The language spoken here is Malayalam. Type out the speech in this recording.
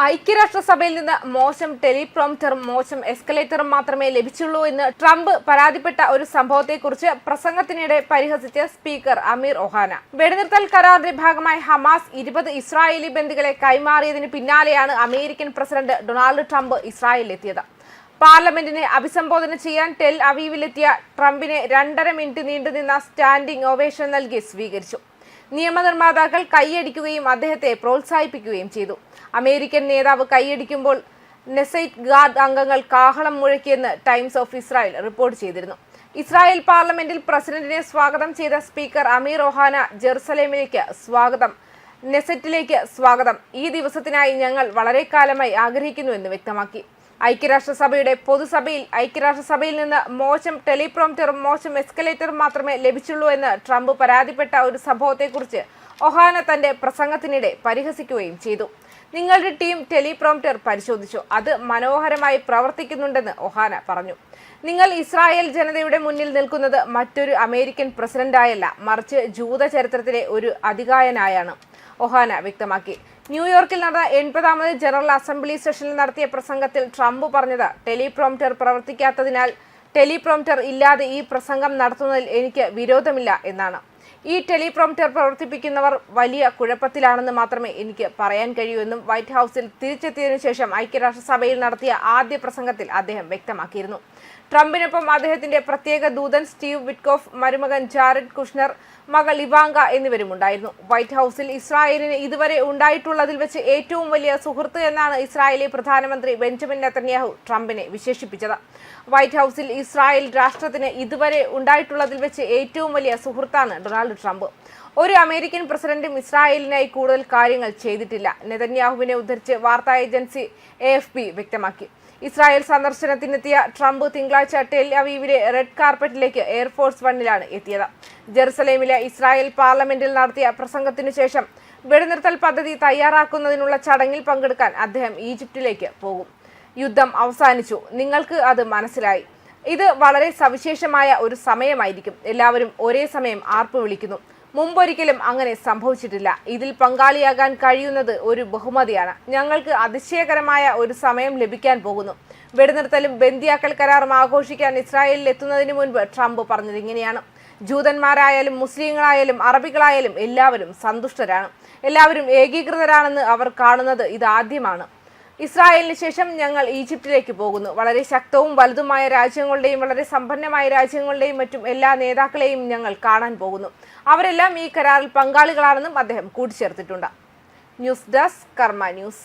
ഐക്യരാഷ്ട്രസഭയിൽ നിന്ന് മോശം ടെലിപ്രോംപ്റ്ററും മോശം എസ്കലേറ്ററും മാത്രമേ ലഭിച്ചുള്ളൂ എന്ന് ട്രംപ് പരാതിപ്പെട്ട ഒരു സംഭവത്തെക്കുറിച്ച് പ്രസംഗത്തിനിടെ പരിഹസിച്ച് സ്പീക്കർ അമീർ ഒഹാന. വെടിനിർത്തൽ കരാറിന്റെ ഭാഗമായി ഹമാസ് 20 ഇസ്രായേലി ബന്ദികളെ കൈമാറിയതിന് പിന്നാലെയാണ് അമേരിക്കൻ പ്രസിഡന്റ് ഡൊണാൾഡ് ട്രംപ് ഇസ്രായേലിലെത്തിയത്. പാർലമെന്റിനെ അഭിസംബോധന ചെയ്യാൻ ടെൽ അവീവിലെത്തിയ ട്രംപിനെ 2.5 മിനിറ്റ് നീണ്ടുനിന്ന സ്റ്റാൻഡിംഗ് ഒവേഷൻ നൽകി സ്വീകരിച്ചു. നിയമനിർമ്മാതാക്കൾ കൈയടിക്കുകയും അദ്ദേഹത്തെ പ്രോത്സാഹിപ്പിക്കുകയും ചെയ്തു. അമേരിക്കൻ നേതാവ് കൈയടിക്കുമ്പോൾ നെസൈറ്റ് ഗാർഡ് അംഗങ്ങൾ കാഹളം മുഴക്കിയെന്ന് ടൈംസ് ഓഫ് ഇസ്രായേൽ റിപ്പോർട്ട് ചെയ്തിരുന്നു. ഇസ്രായേൽ പാർലമെന്റിൽ പ്രസിഡന്റിനെ സ്വാഗതം ചെയ്ത സ്പീക്കർ അമീർ ഒഹാന ജെറുസലേമിലേക്ക് സ്വാഗതം, നെസറ്റിലേക്ക് സ്വാഗതം, ഈ ദിവസത്തിനായി ഞങ്ങൾ വളരെ കാലമായി ആഗ്രഹിക്കുന്നുവെന്ന് വ്യക്തമാക്കി. ഐക്യരാഷ്ട്രസഭയുടെ പൊതുസഭയിൽ ഐക്യരാഷ്ട്രസഭയിൽ നിന്ന് മോശം ടെലിപ്രോംപ്റ്ററും മോശം എസ്കലേറ്ററും മാത്രമേ ലഭിച്ചുള്ളൂ എന്ന് ട്രംപ് പരാതിപ്പെട്ട ഒരു സംഭവത്തെക്കുറിച്ച് ഒഹാന തന്റെ പ്രസംഗത്തിനിടെ പരിഹസിക്കുകയും ചെയ്തു. നിങ്ങളുടെ ടീം ടെലിപ്രോംപ്റ്റർ പരിശോധിച്ചു, അത് മനോഹരമായി പ്രവർത്തിക്കുന്നുണ്ടെന്ന് ഒഹാന പറഞ്ഞു. നിങ്ങൾ ഇസ്രായേൽ ജനതയുടെ മുന്നിൽ നിൽക്കുന്നത് മറ്റൊരു അമേരിക്കൻ പ്രസിഡന്റായല്ല, മറിച്ച് ജൂത ചരിത്രത്തിലെ ഒരു അതികായനായാണ്, ഒഹാന വ്യക്തമാക്കി. ന്യൂയോർക്കിൽ നടന്ന 80ാമത് ജനറൽ അസംബ്ലി സെഷനിൽ നടത്തിയ പ്രസംഗത്തിൽ ട്രംപ് പറഞ്ഞത്, ടെലിപ്രോംപ്റ്റർ പ്രവർത്തിക്കാത്തതിനാൽ ടെലിപ്രോംപ്റ്റർ ഇല്ലാതെ ഈ പ്രസംഗം നടത്തുന്നതിൽ എനിക്ക് വിരോധമില്ല എന്നാണ്. ഈ ടെലിപ്രോംപ്റ്റർ പ്രവർത്തിപ്പിക്കുന്നവർ വലിയ കുഴപ്പത്തിലാണെന്ന് മാത്രമേ എനിക്ക് പറയാൻ കഴിയൂ എന്നും വൈറ്റ് ഹൗസിൽ തിരിച്ചെത്തിയതിനു ശേഷം ഐക്യരാഷ്ട്രസഭയിൽ നടത്തിയ ആദ്യ പ്രസംഗത്തിൽ അദ്ദേഹം വ്യക്തമാക്കിയിരുന്നു. ട്രംപിനൊപ്പം അദ്ദേഹത്തിന്റെ പ്രത്യേക ദൂതൻ സ്റ്റീവ് വിറ്റ്കോഫ്, മരുമകൻ ജാരഡ് കുഷ്നർ, മകൾ ഇവാങ്ക എന്നിവരുമുണ്ടായിരുന്നു. വൈറ്റ് ഹൗസിൽ ഇസ്രായേലിന് ഇതുവരെ ഉണ്ടായിട്ടുള്ളതിൽ വെച്ച് ഏറ്റവും വലിയ സുഹൃത്ത് എന്നാണ് ഇസ്രായേലി പ്രധാനമന്ത്രി ബെഞ്ചമിൻ നെതന്യാഹു ട്രംപിനെ വിശേഷിപ്പിച്ചത്. വൈറ്റ് ഹൗസിൽ ഇസ്രായേൽ രാഷ്ട്രത്തിന് ഇതുവരെ ഉണ്ടായിട്ടുള്ളതിൽ വെച്ച് ഏറ്റവും വലിയ സുഹൃത്താണ് ഡൊണാൾഡ് ട്രംപ്. ഒരു അമേരിക്കൻ പ്രസിഡന്റും ഇസ്രായേലിനായി കൂടുതൽ കാര്യങ്ങൾ ചെയ്തിട്ടില്ല, നെതന്യാഹുവിനെ ഉദ്ധരിച്ച് വാർത്താ ഏജൻസി AFP വ്യക്തമാക്കി. ഇസ്രായേൽ സന്ദർശനത്തിനെത്തിയ ട്രംപ് തിങ്കളാഴ്ച ടെൽ അവീവിലെ റെഡ് കാർപ്പറ്റിലേക്ക് എയർഫോഴ്സ് വണ്ണിലാണ് എത്തിയത്. ജെറുസലേമിലെ ഇസ്രായേൽ പാർലമെന്റിൽ നടത്തിയ പ്രസംഗത്തിനു ശേഷം വെടിനിർത്തൽ പദ്ധതി തയ്യാറാക്കുന്നതിനുള്ള ചടങ്ങിൽ പങ്കെടുക്കാൻ അദ്ദേഹം ഈജിപ്തിലേക്ക് പോകും. യുദ്ധം അവസാനിച്ചു, നിങ്ങൾക്ക് അത് മനസ്സിലായി. ഇത് വളരെ സവിശേഷമായ ഒരു സമയമായിരിക്കും. എല്ലാവരും ഒരേ സമയം ആർപ്പ് വിളിക്കുന്നു. മുമ്പൊരിക്കലും അങ്ങനെ സംഭവിച്ചിട്ടില്ല. ഇതിൽ പങ്കാളിയാകാൻ കഴിയുന്നത് ഒരു ബഹുമതിയാണ്. ഞങ്ങൾക്ക് അതിശയകരമായ ഒരു സമയം ലഭിക്കാൻ പോകുന്നു. വെടിനിർത്തലും ബന്ദിയാക്കൽ കരാറും ആഘോഷിക്കാൻ ഇസ്രായേലിൽ എത്തുന്നതിന് മുൻപ് ട്രംപ് പറഞ്ഞത് ഇങ്ങനെയാണ്: ജൂതന്മാരായാലും മുസ്ലിങ്ങളായാലും അറബികളായാലും എല്ലാവരും സന്തുഷ്ടരാണ്, എല്ലാവരും ഏകീകൃതരാണെന്ന് അവർ കാണുന്നത് ഇതാദ്യമാണ്. ഇസ്രായേലിന് ശേഷം ഞങ്ങൾ ഈജിപ്തിലേക്ക് പോകുന്നു. വളരെ ശക്തവും വലുതുമായ രാജ്യങ്ങളുടെയും വളരെ സമ്പന്നമായ രാജ്യങ്ങളുടെയും മറ്റും എല്ലാ നേതാക്കളെയും ഞങ്ങൾ കാണാൻ പോകുന്നു. അവരെല്ലാം ഈ കരാറിൽ പങ്കാളികളാണെന്നും അദ്ദേഹം കൂട്ടിച്ചേർത്തിട്ടുണ്ട്. ന്യൂസ് ഡെസ്ക് കർമ്മ ന്യൂസ്.